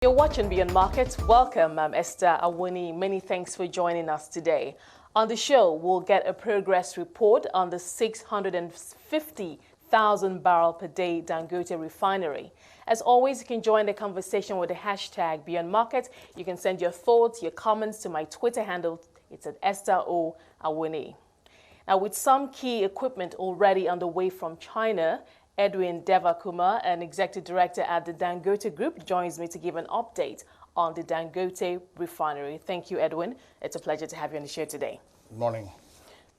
You're watching Beyond Markets. Welcome, I'm Esther Awoniyi. Many thanks for joining us today. On the show, we'll get a progress report on the 650,000 barrel per day Dangote Refinery. As always, you can join the conversation with the hashtag Beyond Markets. You can send your thoughts, your comments to my Twitter handle. It's at Esther O. Awoniyi. Now, with some key equipment already on the way from China, Edwin Devakumar, an executive director at the Dangote Group, joins me to give an update on the Dangote Refinery. Thank you, Edwin. It's a pleasure to have you on the show today. Good morning.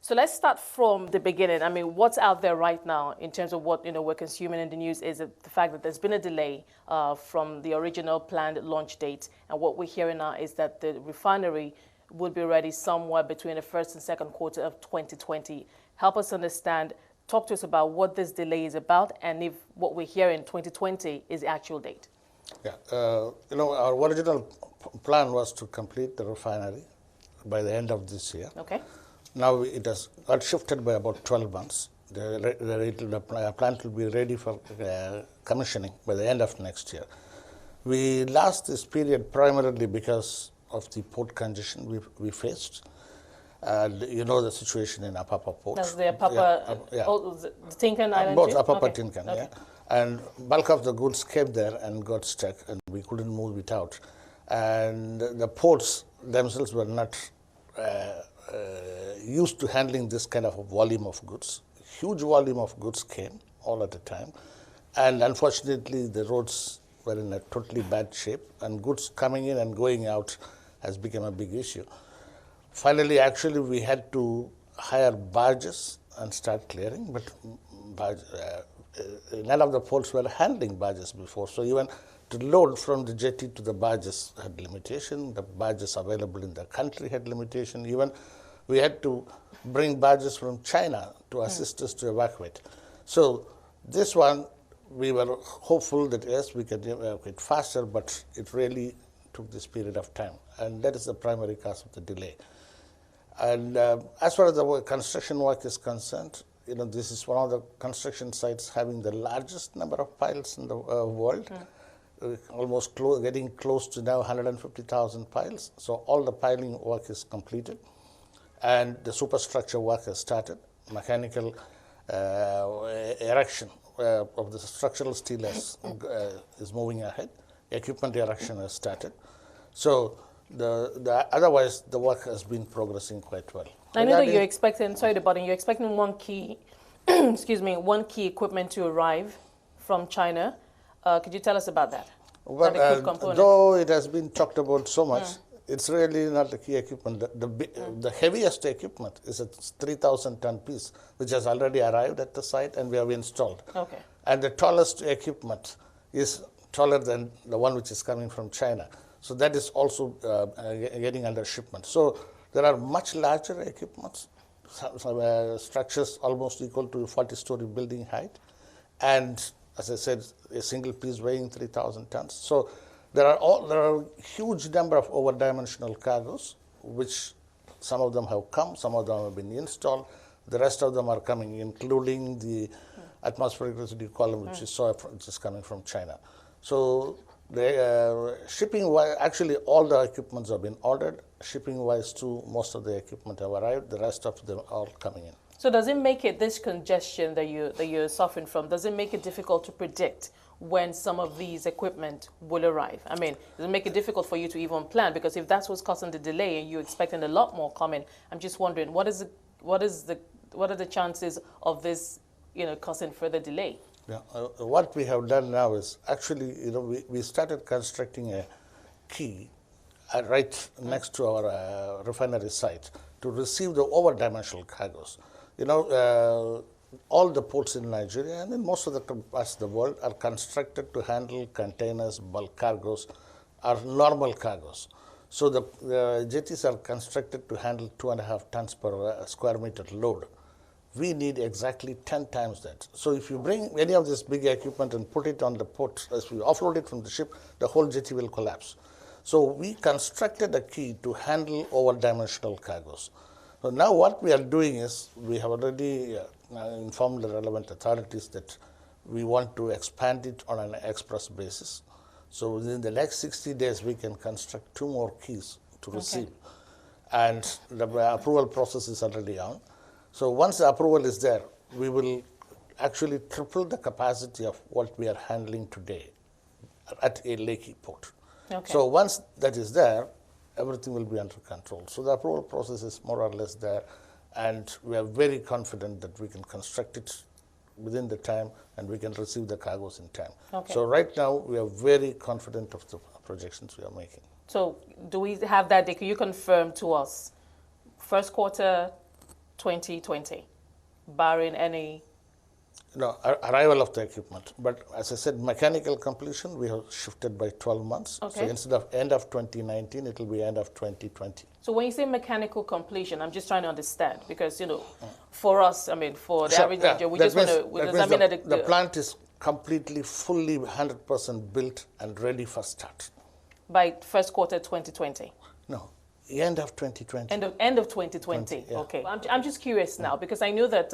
So let's start from the beginning. I mean, what's out there right now in terms of what we're consuming in the news is the fact that there's been a delay from the original planned launch date, and what we're hearing now is that the refinery will be ready somewhere between the first and second quarter of 2020. Help us understand. Talk to us about what this delay is about and if what we're hearing in 2020 is the actual date. Yeah, our original plan was to complete the refinery by the end of this year. Okay. Now it has got shifted by about 12 months. The plant will be ready for commissioning by the end of next year. We lost this period primarily because of the port congestion we faced. You know the situation in Apapa Port. That's the Apapa, the Tinkan Island? Both Apapa okay. Tinkan, okay. yeah. And bulk of the goods came there and got stuck, and we couldn't move it out. And the ports themselves were not used to handling this kind of a volume of goods. Huge volume of goods came all at a time. And unfortunately, the roads were in a totally bad shape, and goods coming in and going out has become a big issue. Finally, actually, we had to hire barges and start clearing, but none of the ports were handling barges before. So even to load from the jetty to the barges had limitation. The barges available in the country had limitation. Even we had to bring barges from China to assist us to evacuate. So this one, we were hopeful that yes, we could evacuate faster, but it really took this period of time. And that is the primary cause of the delay. And as far as the construction work is concerned, this is one of the construction sites having the largest number of piles in the world, almost getting close to now 150,000 piles. So all the piling work is completed, and the superstructure work has started. Mechanical erection of the structural steel is moving ahead. Equipment erection has started. So otherwise, the work has been progressing quite well. I know that you're expecting, sorry to bother you, you're expecting one key, one key equipment to arrive from China. Could you tell us about that? Well, though it has been talked about so much, it's really not the key equipment. The heaviest equipment is a 3,000-ton piece, which has already arrived at the site and we have installed. Okay. And the tallest equipment is taller than the one which is coming from China. So that is also getting under shipment. So there are much larger equipments, structures almost equal to a 40-story building height. And as I said, a single piece weighing 3,000 tons. So there are a huge number of over-dimensional cargoes, which some of them have come, some of them have been installed. The rest of them are coming, including the atmospheric residue column, which is coming from China. So the shipping-wise, actually all the equipments have been ordered. Shipping-wise too, most of the equipment have arrived. The rest of them are coming in. So does it make it, this congestion that you're suffering from, does it make it difficult to predict when some of these equipment will arrive? I mean, does it make it difficult for you to even plan? Because if that's what's causing the delay and you're expecting a lot more coming, I'm just wondering, what are the chances of this, causing further delay? Yeah, what we have done now is actually, we started constructing a quay right next to our refinery site to receive the over-dimensional cargoes. All the ports in Nigeria and in most of the parts of the world are constructed to handle containers, bulk cargoes, or normal cargoes. So the jetties are constructed to handle 2.5 tons per square meter load. We need exactly 10 times that. So if you bring any of this big equipment and put it on the port, as we offload it from the ship, the whole jetty will collapse. So we constructed a quay to handle over-dimensional cargoes. So now what we are doing is, we have already informed the relevant authorities that we want to expand it on an express basis. So within the next 60 days, we can construct 2 more quays to receive. And the approval process is already on. So once the approval is there, we will actually triple the capacity of what we are handling today at a Lekki port. Okay. So once that is there, everything will be under control. So the approval process is more or less there, and we are very confident that we can construct it within the time and we can receive the cargoes in time. Okay. So right now, we are very confident of the projections we are making. So do we have that? Can you confirm to us first quarter 2020, barring any? No, arrival of the equipment. But as I said, mechanical completion, we have shifted by 12 months. Okay. So instead of end of 2019, it will be end of 2020. So when you say mechanical completion, I'm just trying to understand, because, you know, for us, I mean, for the average Nigerian, we just want to, does that mean that the plant is completely, fully 100% built and ready for start? By first quarter 2020? No, end of 2020. End of 2020, yeah. Okay. I'm just curious now, because I know that,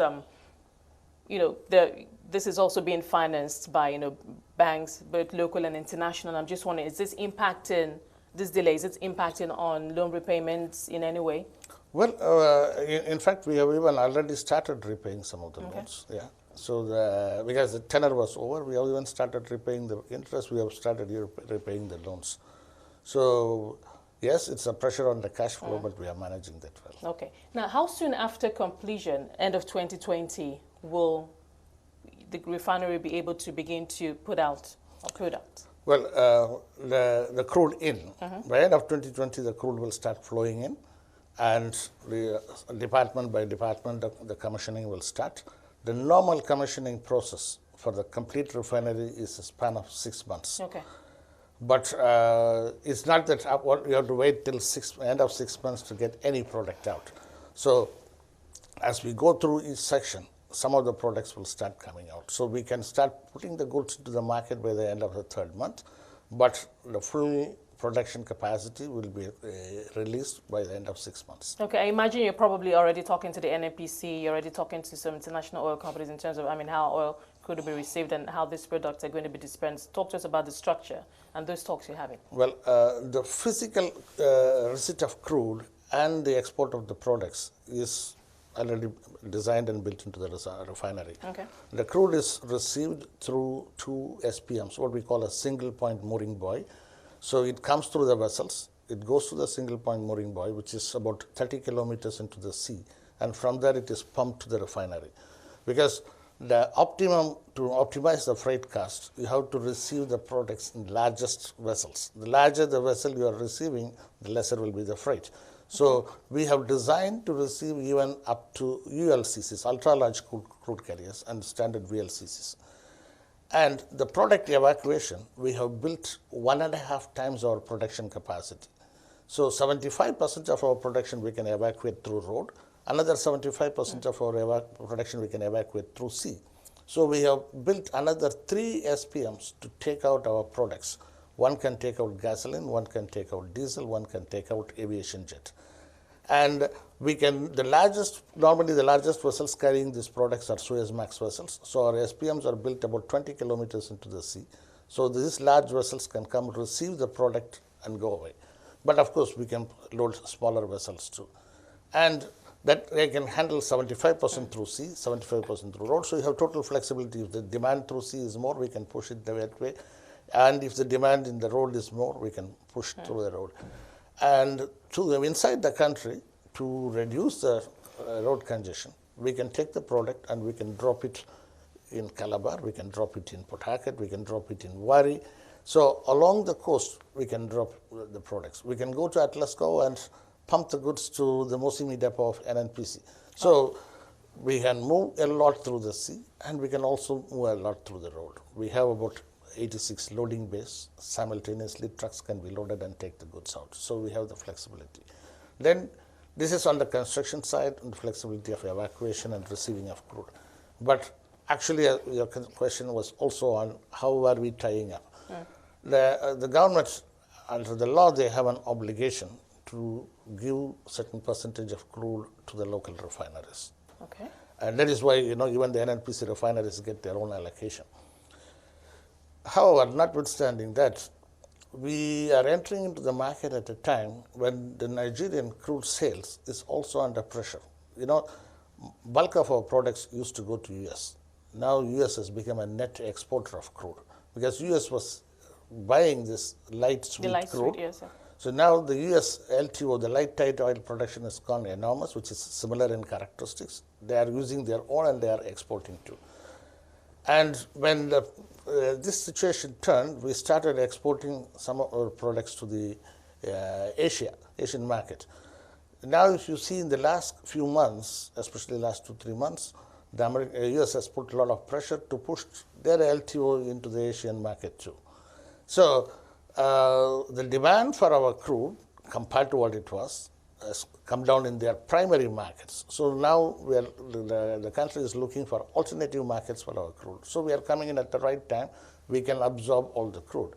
you know, this is also being financed by, you know, banks, both local and international. I'm just wondering, is this impacting, this delay, is it impacting on loan repayments in any way? Well, in fact, we have even already started repaying some of the loans. Yeah. So because the tenor was over, we have even started repaying the interest. We have started repaying the loans. So yes, it's a pressure on the cash flow, but we are managing that well. Okay. Now, how soon after completion, end of 2020, will the refinery be able to begin to put out a product? Well, the crude in. By end of 2020, the crude will start flowing in, and the department by department, the commissioning will start. The normal commissioning process for the complete refinery is a span of 6 months. Okay. But it's not that you have to wait till end of 6 months to get any product out. So as we go through each section, some of the products will start coming out. So we can start putting the goods into the market by the end of the 3rd month, but the full production capacity will be released by the end of 6 months. Okay, I imagine you're probably already talking to the NNPC, you're already talking to some international oil companies in terms of, I mean, how oil could be received and how these products are going to be dispensed. Talk to us about the structure and those talks you're having. Well, the physical receipt of crude and the export of the products is already designed and built into the refinery. Okay. The crude is received through 2 SPMs, what we call a single point mooring buoy. So it comes through the vessels, it goes to the single point mooring buoy, which is about 30 kilometers into the sea, and from there it is pumped to the refinery. Because the optimum, to optimize the freight cost, you have to receive the products in largest vessels. The larger the vessel you are receiving, the lesser will be the freight. So we have designed to receive even up to ULCCs, ultra-large crude carriers, and standard VLCCs. And the product evacuation, we have built 1.5 times our production capacity. So 75% of our production we can evacuate through road. Another 75% of our production we can evacuate through sea. So we have built another 3 SPMs to take out our products. One can take out gasoline, one can take out diesel, one can take out aviation jet. And we can, normally the largest vessels carrying these products are Suezmax vessels. So our SPMs are built about 20 kilometers into the sea. So these large vessels can come receive the product and go away. But of course, we can load smaller vessels too. And that they can handle 75% through sea, 75% through road. So you have total flexibility. If the demand through sea is more, we can push it that way. And if the demand in the road is more, we can push through the road. And inside the country, to reduce the road congestion, we can take the product and we can drop it in Calabar, we can drop it in Port Harcourt, we can drop it in Wari. So along the coast, we can drop the products. We can go to Atlasco and pump the goods to the Mosimi depot of NNPC. So we can move a lot through the sea, and we can also move a lot through the road. We have about 86 loading bays. Simultaneously, trucks can be loaded and take the goods out. So we have the flexibility. Then this is on the construction side, and the flexibility of evacuation and receiving of crude. But actually, your question was also on how are we tying up. The government, under the law, they have an obligation to give certain percentage of crude to the local refineries. Okay. And that is why, even the NNPC refineries get their own allocation. However, notwithstanding that, we are entering into the market at a time when the Nigerian crude sales is also under pressure. You know, bulk of our products used to go to US. Now US has become a net exporter of crude because US was buying this light sweet crude. Sweet, yes, sir. So now the US LTO, the light tight oil production has gone enormous, which is similar in characteristics. They are using their own and they are exporting too. And when this situation turned, we started exporting some of our products to the Asian market. Now, if you see in the last few months, especially last 2-3 months, the US has put a lot of pressure to push their LTO into the Asian market too. So, the demand for our crude, compared to what it was, has come down in their primary markets. So now the country is looking for alternative markets for our crude. So we are coming in at the right time. We can absorb all the crude.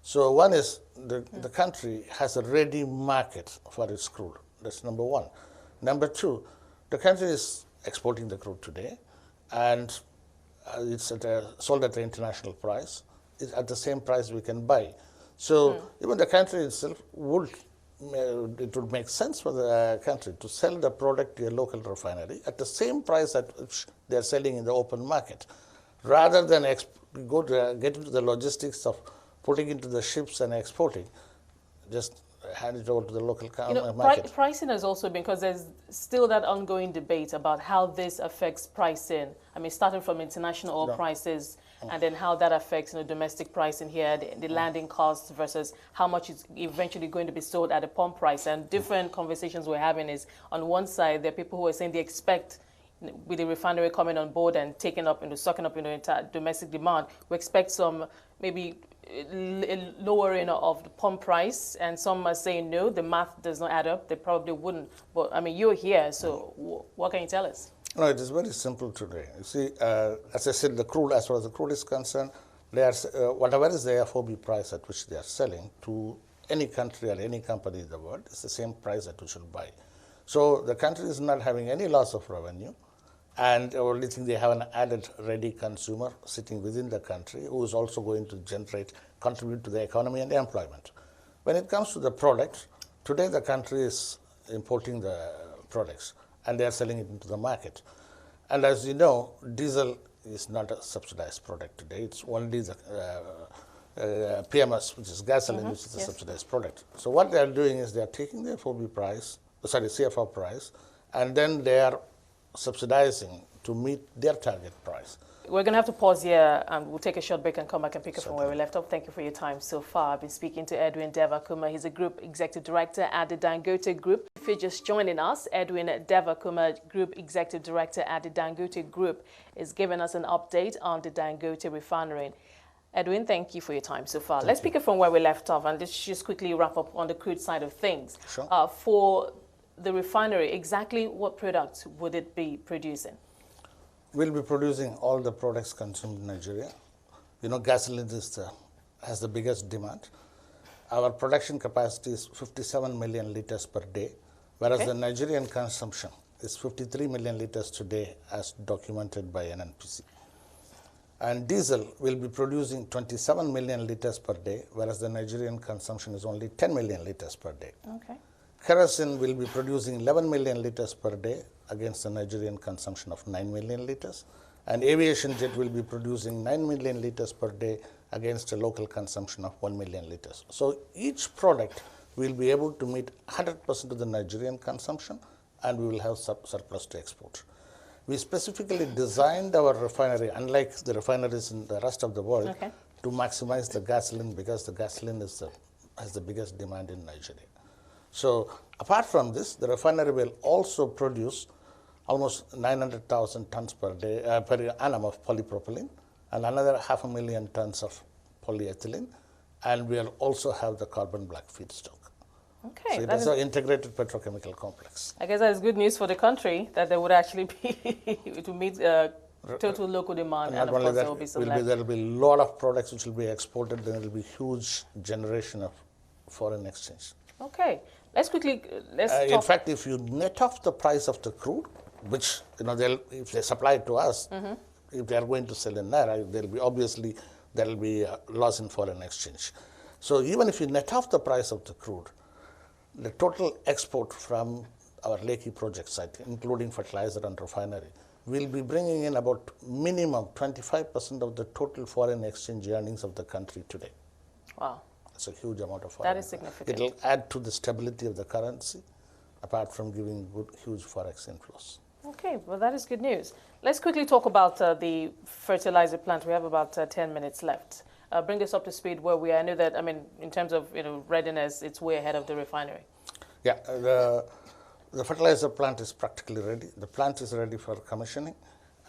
So one is the country has a ready market for its crude. That's number one. Number two, the country is exporting the crude today, and it's sold at the international price. It's at the same price we can buy. So even the country itself it would make sense for the country to sell the product to a local refinery at the same price at which they are selling in the open market, rather than get into the logistics of putting into the ships and exporting. Just hand it over to the local market. Pricing has also been, because there's still that ongoing debate about how this affects pricing. I mean, starting from international oil prices, and then how that affects domestic pricing here, the landing costs versus how much is eventually going to be sold at a pump price. And different conversations we're having is, on one side, there are people who are saying they expect, with the refinery coming on board and sucking up entire domestic demand, we expect some maybe lowering of the pump price, and some are saying no, the math does not add up, they probably wouldn't. But I mean, you're here, so what can you tell us? No, it is very simple today. You see, as I said, the crude, as far as the crude is concerned, they are, whatever is the FOB price at which they are selling to any country or any company in the world, it's the same price at which you'll buy. So the country is not having any loss of revenue, and the only thing, they have an added ready consumer sitting within the country who is also going to contribute to the economy and employment. When it comes to the product, today the country is importing the products and they are selling it into the market. And as you know, diesel is not a subsidized product today. It's only the PMS, which is gasoline, which is a subsidized product. So what they are doing is they are taking the CFR price, and then they are subsidizing to meet their target price. We're going to have to pause here, and we'll take a short break and come back and pick up from where we left off. Thank you for your time so far. I've been speaking to Edwin Devakumar. He's a Group Executive Director at the Dangote Group. If you're just joining us, Edwin Devakumar, Group Executive Director at the Dangote Group, is giving us an update on the Dangote Refinery. Edwin, thank you for your time so far. Let's pick up from where we left off, and let's just quickly wrap up on the crude side of things. Sure. For the refinery, exactly what products would it be producing? We'll be producing all the products consumed in Nigeria. You know, gasoline has the biggest demand. Our production capacity is 57 million liters per day, whereas the Nigerian consumption is 53 million liters today, as documented by NNPC. And diesel will be producing 27 million liters per day, whereas the Nigerian consumption is only 10 million liters per day. Okay. Kerosene will be producing 11 million liters per day against the Nigerian consumption of 9 million liters. And aviation jet will be producing 9 million liters per day against a local consumption of 1 million liters. So each product will be able to meet 100% of the Nigerian consumption, and we will have surplus to export. We specifically designed our refinery, unlike the refineries in the rest of the world, to maximize the gasoline, because the gasoline has the biggest demand in Nigeria. So apart from this, the refinery will also produce almost 900,000 tons per annum of polypropylene, and another 500,000 tons of polyethylene, and we'll also have the carbon black feedstock. Okay. So it is an integrated petrochemical complex. I guess that's good news for the country, that there would actually be, to meet total local demand, and of course there will be some there will be a lot of products which will be exported, then there will be huge generation of foreign exchange. Okay. Let's talk. In fact, if you net off the price of the crude, which, if they supply it to us, if they are going to sell in naira, there will be a loss in foreign exchange. So even if you net off the price of the crude, the total export from our Lekki project site, including fertilizer and refinery, will be bringing in about minimum 25% of the total foreign exchange earnings of the country today. Wow. That's a huge amount of foreign. That is significant. It will add to the stability of the currency, apart from giving good, huge forex inflows. Okay, well, that is good news. Let's quickly talk about the fertilizer plant. We have about 10 minutes left. Bring us up to speed where we are. I know that, I mean, in terms of readiness, it's way ahead of the refinery. Yeah, the fertilizer plant is practically ready. The plant is ready for commissioning,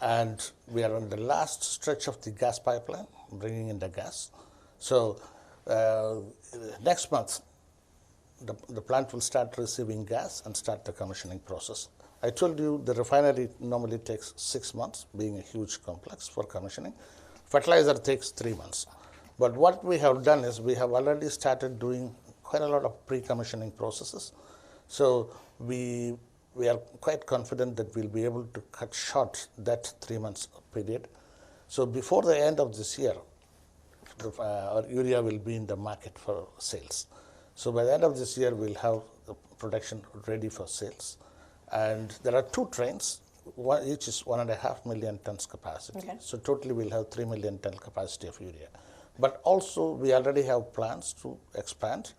and we are on the last stretch of the gas pipeline, bringing in the gas. So next month, the plant will start receiving gas and start the commissioning process. I told you the refinery normally takes 6 months, being a huge complex for commissioning. Fertilizer takes 3 months. But what we have done is we have already started doing quite a lot of pre-commissioning processes. So we are quite confident that we'll be able to cut short that 3 months period. So before the end of this year, our urea will be in the market for sales. So by the end of this year, we'll have the production ready for sales. And there are 2 trains, each is 1.5 million tons capacity. Okay. So totally we'll have 3 million ton capacity of urea. But also we already have plans to expand.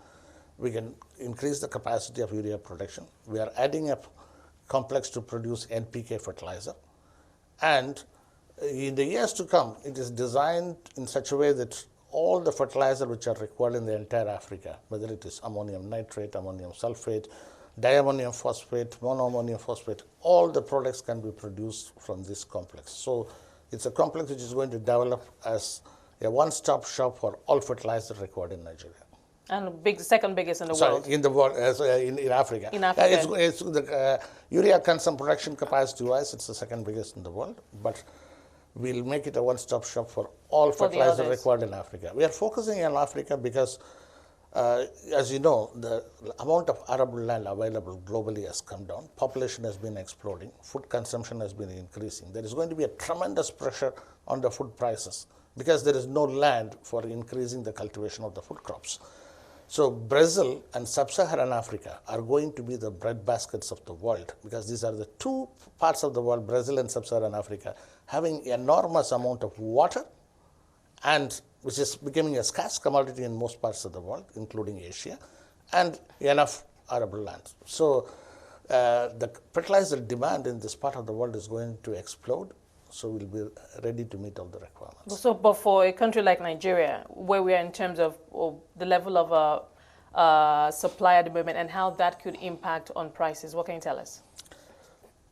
We can increase the capacity of urea production. We are adding a complex to produce NPK fertilizer. And in the years to come, it is designed in such a way that all the fertilizer which are required in the entire Africa, whether it is ammonium nitrate, ammonium sulfate, diammonium phosphate, monoammonium phosphate, all the products can be produced from this complex. So it's a complex which is going to develop as a one-stop shop for all fertilizer required in Nigeria. And second biggest in the world. In the world, in Africa. In Africa. It's the urea consumption production capacity-wise, it's the second biggest in the world, but we'll make it a one-stop shop for all fertilizer required in Africa. We are focusing on Africa because as you know, the amount of arable land available globally has come down. Population has been exploding. Food consumption has been increasing. There is going to be a tremendous pressure on the food prices because there is no land for increasing the cultivation of the food crops. So Brazil and Sub-Saharan Africa are going to be the breadbaskets of the world because these are the 2 parts of the world, Brazil and Sub-Saharan Africa, having enormous amount of water, and which is becoming a scarce commodity in most parts of the world, including Asia, and enough arable land. So the fertilizer demand in this part of the world is going to explode, so we'll be ready to meet all the requirements. So, but for a country like Nigeria, where we are in terms of the level of supply at the moment and how that could impact on prices, what can you tell us?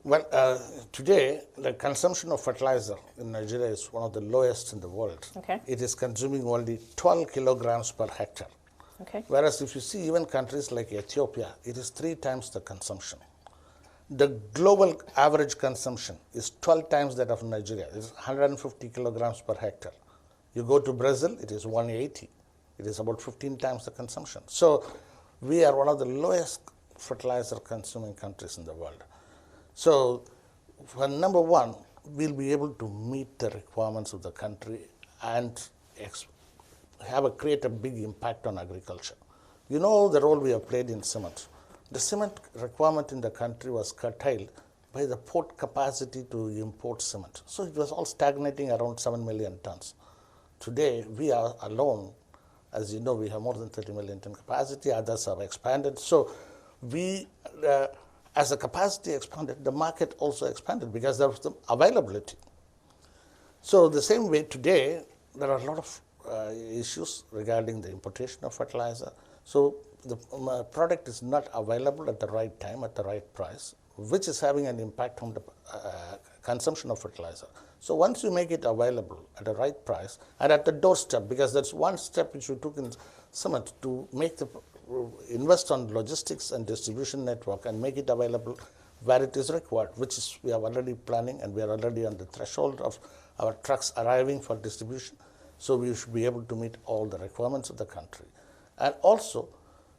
Well, today, the consumption of fertilizer in Nigeria is one of the lowest in the world. Okay. It is consuming only 12 kilograms per hectare. Okay. Whereas if you see even countries like Ethiopia, it is 3 times the consumption. The global average consumption is 12 times that of Nigeria. It is 150 kilograms per hectare. You go to Brazil, it is 180. It is about 15 times the consumption. So we are one of the lowest fertilizer consuming countries in the world. So, for number one, we'll be able to meet the requirements of the country and create a big impact on agriculture. You know the role we have played in cement. The cement requirement in the country was curtailed by the port capacity to import cement. So it was all stagnating around 7 million tons. Today, we are alone. As you know, we have more than 30 million ton capacity. Others have expanded. So as the capacity expanded, the market also expanded because there was the availability. So the same way today, there are a lot of issues regarding the importation of fertilizer. So the product is not available at the right time, at the right price, which is having an impact on the consumption of fertilizer. So once you make it available at the right price and at the doorstep, because that's one step which we took in cement to invest on logistics and distribution network and make it available where it is required, which is we are already planning, and we are already on the threshold of our trucks arriving for distribution. So we should be able to meet all the requirements of the country. And also,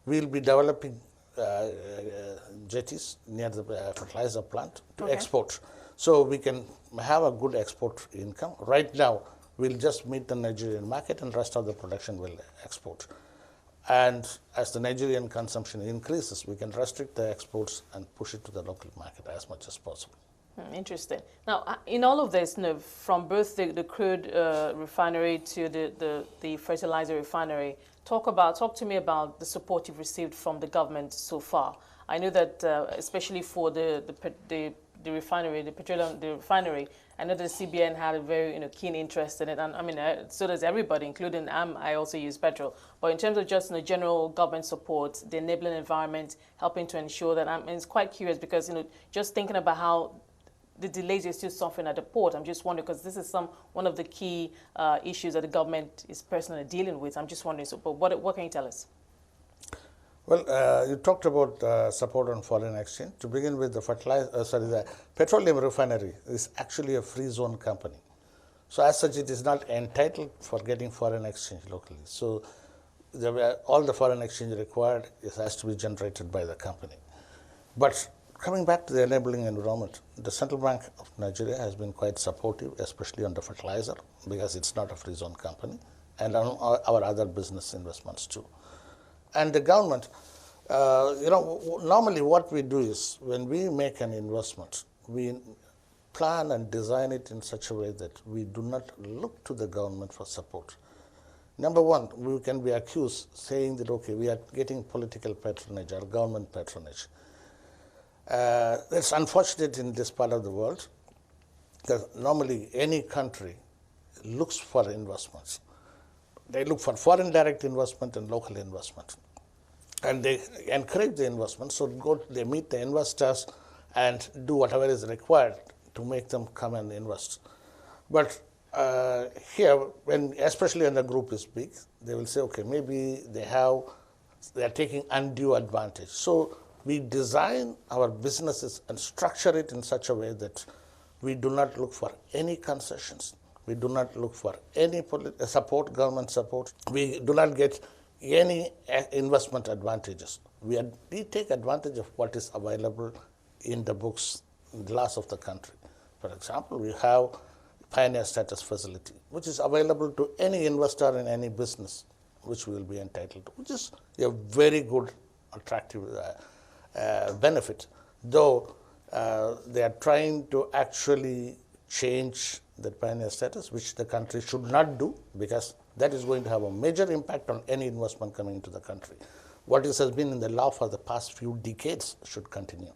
we'll be developing jetties near the fertilizer plant to export. So we can have a good export income. Right now, we'll just meet the Nigerian market and rest of the production will export. And as the Nigerian consumption increases, we can restrict the exports and push it to the local market as much as possible. Interesting. Now, in all of this, from both the crude refinery to the fertilizer refinery, talk to me about the support you've received from the government so far. I know that especially for the refinery, the refinery, I know the CBN had a very keen interest in it, and I mean so does everybody, including I also use petrol. But in terms of just general government support, the enabling environment, helping to ensure that it's quite curious because just thinking about how the delays are still suffering at the port. I'm just wondering, because this is one of the key issues that the government is personally dealing with. I'm just wondering, so, but what can you tell us? Well, you talked about support on foreign exchange. To begin with, the petroleum refinery is actually a free zone company. So as such, it is not entitled for getting foreign exchange locally. So all the foreign exchange required has to be generated by the company. But coming back to the enabling environment, the Central Bank of Nigeria has been quite supportive, especially on the fertilizer, because it's not a free zone company, and on our other business investments too. And the government, normally what we do is when we make an investment, we plan and design it in such a way that we do not look to the government for support. Number one, we can be accused saying that, okay, we are getting political patronage or government patronage. It's unfortunate in this part of the world because normally any country looks for investments. They look for foreign direct investment and local investment. And they encourage the investment, so they meet the investors and do whatever is required to make them come and invest. But here, especially when the group is big, they will say, okay, maybe they are taking undue advantage. So we design our businesses and structure it in such a way that we do not look for any concessions. We do not look for any government support. We do not get any investment advantages. We take advantage of what is available in the books, in the laws of the country. For example, we have Pioneer Status Facility, which is available to any investor in any business, which we will be entitled to, which is a very good, attractive benefit, though they are trying to actually change the pioneer status, which the country should not do, because that is going to have a major impact on any investment coming into the country. What has been in the law for the past few decades should continue.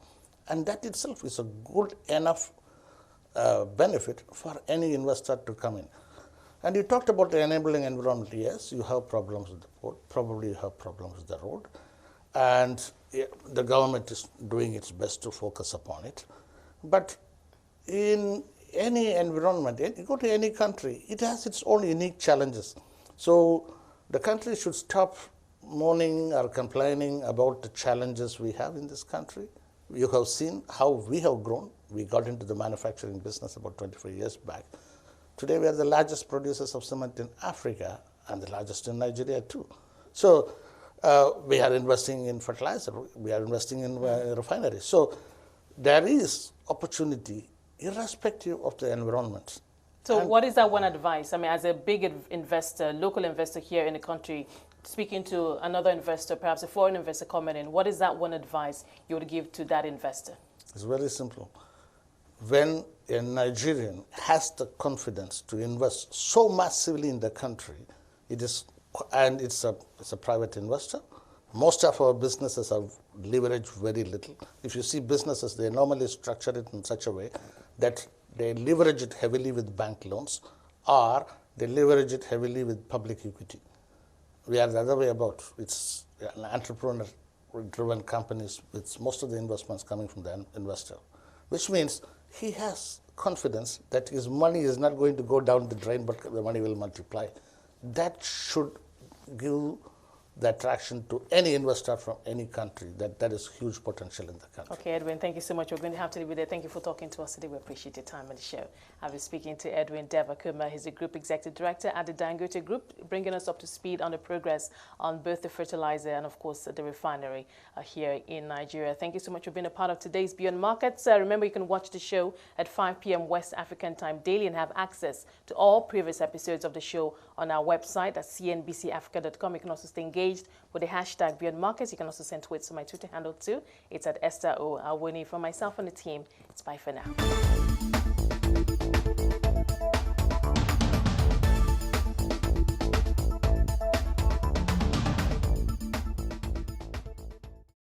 And that itself is a good enough benefit for any investor to come in. And you talked about the enabling environment. Yes, you have problems with the port, probably you have problems with the road. And the government is doing its best to focus upon it. But in any environment, you go to any country, it has its own unique challenges. So the country should stop moaning or complaining about the challenges we have in this country. You have seen how we have grown. We got into the manufacturing business about 25 years back. Today we are the largest producers of cement in Africa and the largest in Nigeria too. So we are investing in fertilizer, we are investing in refineries. So there is opportunity irrespective of the environment. So what is that one advice? I mean, as a big investor, local investor here in the country, speaking to another investor, perhaps a foreign investor coming in, what is that one advice you would give to that investor? It's very simple. When a Nigerian has the confidence to invest so massively in the country, it's a private investor. Most of our businesses have leveraged very little. If you see businesses, they normally structure it in such a way that they leverage it heavily with bank loans or they leverage it heavily with public equity. We are the other way about. It's an entrepreneur-driven companies with most of the investments coming from the investor, which means he has confidence that his money is not going to go down the drain, but the money will multiply. That should give the attraction to any investor from any country, that is huge potential in the country. Okay, Edwin, thank you so much. We're going to have to leave it there. Thank you for talking to us today. We appreciate your time on the show. I've been speaking to Edwin Devakumar. He's the Group Executive Director at the Dangote Group, bringing us up to speed on the progress on both the fertilizer and, of course, the refinery here in Nigeria. Thank you so much for being a part of today's Beyond Markets. Remember, you can watch the show at 5 p.m. West African time daily and have access to all previous episodes of the show on our website at cnbcafrica.com. You can also stay engaged with the hashtag Beyond Markets. You can also send tweets to my Twitter handle too. It's at Esther Awoniyi. For myself and the team, it's bye for now.